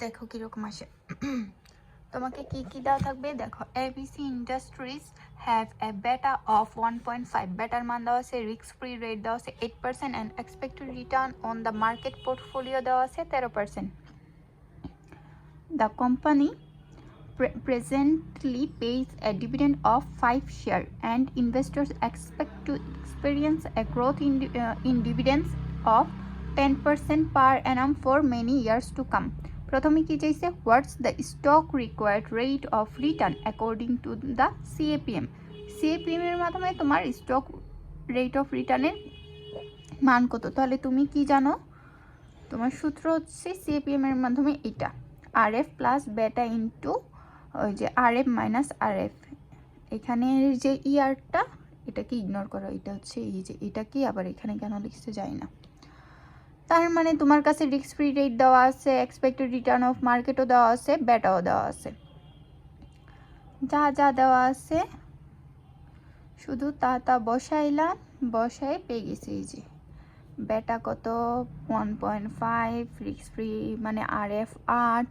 দেখো কিরকম আসে। তোমাকে কি কি দেওয়া থাকবে দেখো, এবিসি ইন্ডাস্ট্রিজ হ্যাভ এ বেটা অফ 1.5, বেটার মান দেওয়া আছে, রিস্ক ফ্রি রেট দেওয়া আছে 8% and expected return on the market portfolio দেওয়া আছে 13%। The company presently pays a dividend of 5 share and investors expect to experience a growth in dividends of 10% per annum for many years to come. প্রথমে কি চাইছে, what's the stock required rate of return according to the CAPM. CAPM এর মাধ্যমে তোমার stock rate of রিটার্নের মান কত। তাহলে তুমি কি জানো, তোমার সূত্র হচ্ছে সিএপিএম এর মাধ্যমে এটা আর এফ প্লাস বেটা ইন্টু ওই যে আর এফ মাইনাস আর এফ। এখানে যে ইয়ারটা এটাকে ইগনোর করো, এটা হচ্ছে এই যে এটা কি আবার এখানে কেন লিখতে যায় না। তার মানে তোমার কাছে রিস্ক ফ্রি রেট দেওয়া আছে, এক্সপেক্টেড রিটার্ন অফ মার্কেটও দেওয়া আছে, বেটাও দেওয়া আছে, যা যা দেওয়া আছে শুধু তা বসাইলাম, বসাই পেয়ে গেছি। এই যে বেটা কত 1.5, রিস্ক ফ্রি মানে আর এফ 8,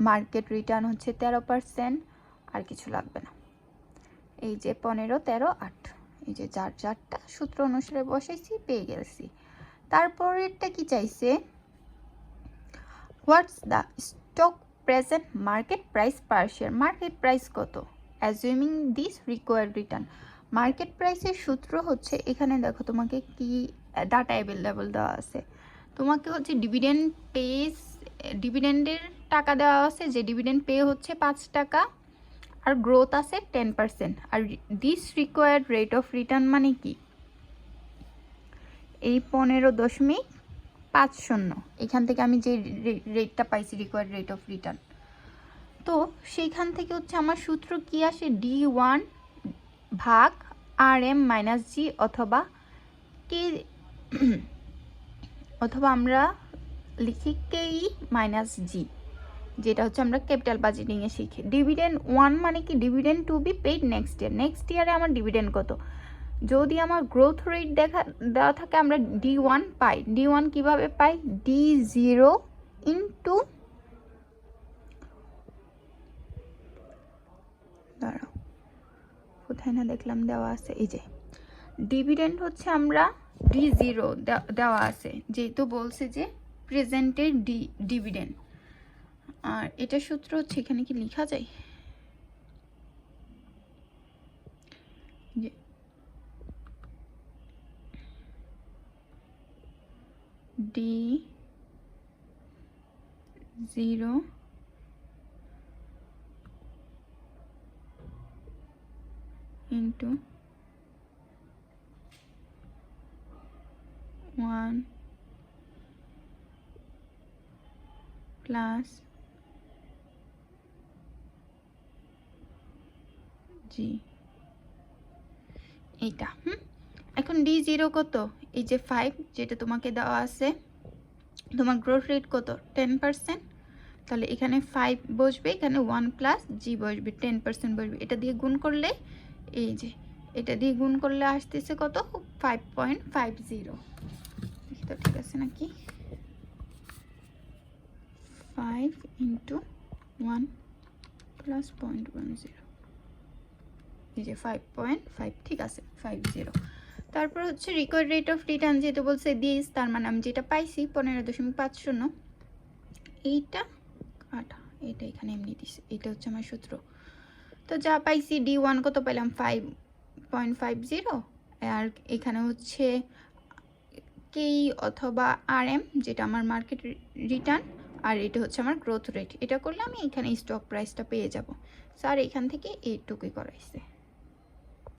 মার্কেট রিটার্ন হচ্ছে 13%, আর কিছু লাগবে না। এই যে 15, 13, 8, এই যে চারটা সূত্র অনুসারে বসাইছি, পেয়ে গেছি। তারপরেরটা কি চাইছে, what's the stock present market price per share, market price কত assuming this required return. Market প্রাইসের সূত্র হচ্ছে, এখানে দেখো তোমাকে কি ডাটা অ্যাভেলেবল দেওয়া আছে, তোমাকে হচ্ছে ডিভিডেন্ড পেস, ডিভিডেন্ডের টাকা দেওয়া আছে, যে ডিভিডেন্ড পে হচ্ছে 5 টাকা আর গ্রোথ আছে 10%। আর this required rate of return মানে কি, এই 15.50, এখান থেকে আমি যে রেটটা পাইছি রিকোয়ার্ড রেট অফ রিটার্ন, তো সেইখান থেকে হচ্ছে আমার সূত্র কি আসে, D1 ভাগ আর এম মাইনাস জি, অথবা কে, অথবা আমরা লিখি কেই মাইনাস জি, যেটা হচ্ছে আমরা ক্যাপিটাল বাজেটিংয়ে শিখি। ডিভিডেন্ড 1 মানে কি, dividend to be paid next year, next ইয়ারে আমার ডিভিডেন্ড কত। যদি আমার গ্রোথ রেট দেওয়া থাকে, আমরা D1 পাই। D1 কিভাবে পাই, D0 ইন্টু, দাঁড়াও কোথায় না দেখলাম দেওয়া আছে, এই যে ডিভিডেন্ড হচ্ছে আমরা D0 দেওয়া আছে, যেহেতু বলছে যে প্রেজেন্টের ডিভিডেন্ড। আর এটা সূত্র হচ্ছে, এখানে কি লেখা যায়, যে D0 ইন্টু 1 প্লাস জি, এইটা। এখন D0 কত, এই যে 5, যেটা তোমাকে দেওয়া আছে, তোমার গ্রোথ রেট কত 10%, তাহলে এখানে 5 বসবে, এখানে 1 প্লাস জি বসবে, 10% বসবে। এটা দিয়ে গুণ করলে, এই যে এটা দিয়ে গুণ করলে আসতেছে কত 5.50, তো ঠিক আছে নাকি, 5 ইন্টু 1 প্লাস 0.10, এই যে 5.5, ঠিক আছে 50। তারপর হচ্ছে রিকোয়ার্ড রেট অফ রিটার্ন, যেহেতু বলছে দিস, তার মানে আমি যেটা পাইছি 15.50, এইটা কাটা, এটা এখানে এমনি দিছে, এটা হচ্ছে আমার সূত্র। তো যা পাইছি, D1 কত পেলাম 5.50, আর এখানে হচ্ছে কেই অথবা আর এম, যেটা আমার মার্কেট রিটার্ন, আর এটা হচ্ছে আমার গ্রোথ রেট। এটা করলে আমি এখানে স্টক প্রাইসটা পেয়ে যাব। স্যার এখান থেকে এইটুকুই করাইছে।